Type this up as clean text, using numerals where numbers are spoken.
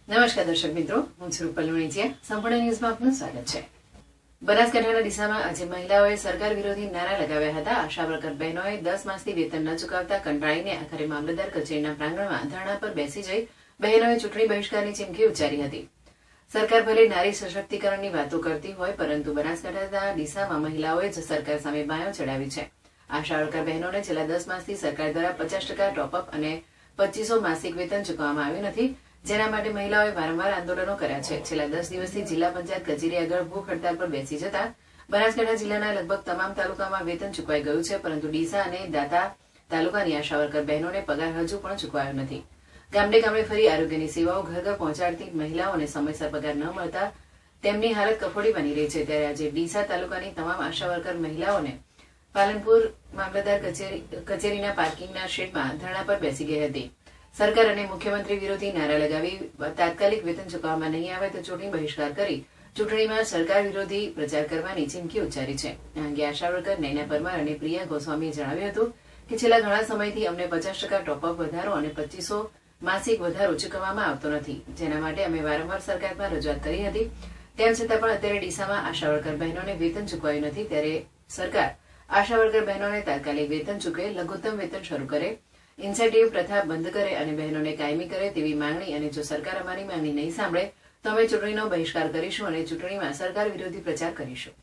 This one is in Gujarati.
નમસ્કાર દર્શક મિત્રો, હું છું રૂપલ લુણીચિયા. સંપૂર્ણ ન્યૂઝમાં આપનું સ્વાગત છે. બનાસકાંઠાના ડીસામાં આજે મહિલાઓએ સરકાર વિરોધી નારા લગાવ્યા હતા. આશા વર્કર બહેનોએ 10 માસથી વેતન ન ચૂકવતા કંટાળીને આખરે મામલતદાર કચેરીના પ્રાંગણમાં ધરણા પર બેસી જઈ બહેનોએ ચૂંટણી બહિષ્કારની ચીમકી ઉચ્ચારી હતી. સરકાર ભલે નારી સશક્તિકરણની વાતો કરતી હોય, પરંતુ બનાસકાંઠાના ડીસામાં મહિલાઓએ જ સરકાર સામે બાયો ચડાવી છે. આશા વર્કર બહેનોને છેલ્લા 10 માસથી સરકાર દ્વારા 50% ટોપઅપ અને 2500 માસિક વેતન ચૂકવવામાં આવ્યું નથી, જેના માટે મહિલાઓએ વારંવાર આંદોલનો કર્યા છે. છેલ્લા 10 દિવસથી જિલ્લા પંચાયત કચેરી આગળ ભૂખ હડતાલ પર બેસી જતા બનાસકાંઠા જિલ્લાના લગભગ તમામ તાલુકામાં વેતન ચૂકવાઈ ગયું છે, પરંતુ ડીસા અને દાંતા તાલુકાની આશા વર્કર બહેનોને પગાર હજુ પણ ચૂકવાયો નથી. ગામડે ગામડે ફરી આરોગ્યની સેવાઓ ઘર ઘર પહોંચાડતી મહિલાઓને સમયસર પગાર ન મળતા તેમની હાલત કફોડી બની રહી છે. ત્યારે આજે ડીસા તાલુકાની તમામ આશા વર્કર મહિલાઓને પાલનપુર મામલતદાર કચેરીના પાર્કિંગના શેડમાં ધરણા પર બેસી ગઈ હતી. સરકાર અને મુખ્યમંત્રી વિરોધી નારા લગાવી તાત્કાલિક વેતન ચૂકવવામાં નહીં આવે તો ચૂંટણી બહિષ્કાર કરી ચૂંટણીમાં સરકાર વિરોધી પ્રચાર કરવાની ચીમકી ઉચ્ચારી છે. આ અંગે આશા વર્કર નૈના પરમાર અને પ્રિયા ગોસ્વામીએ જણાવ્યું હતું કે છેલ્લા ઘણા સમયથી અમને 50% ટોપઅપ વધારો અને 2500 માસિક વધારો ચૂકવવામાં આવતો નથી, જેના માટે અમે વારંવાર સરકારમાં રજૂઆત કરી હતી. તેમ છતાં પણ અત્યારે ડીસામાં આશા વર્કર બહેનોને વેતન ચૂકવાયું નથી. ત્યારે સરકાર આશા વર્કર બહેનોને તાત્કાલિક વેતન ચૂકવે, લઘુત્તમ વેતન શરૂ કરે, ઇન્સેન્ટિવ પ્રથા બંધ કરે અને બહેનોને કાયમી કરે તેવી માંગણી. અને જો સરકાર અમારી માંગણી નહીં સાંભળે તો અમે ચૂંટણીનો બહિષ્કાર કરીશું અને ચૂંટણીમાં સરકાર વિરોધી પ્રચાર કરીશું.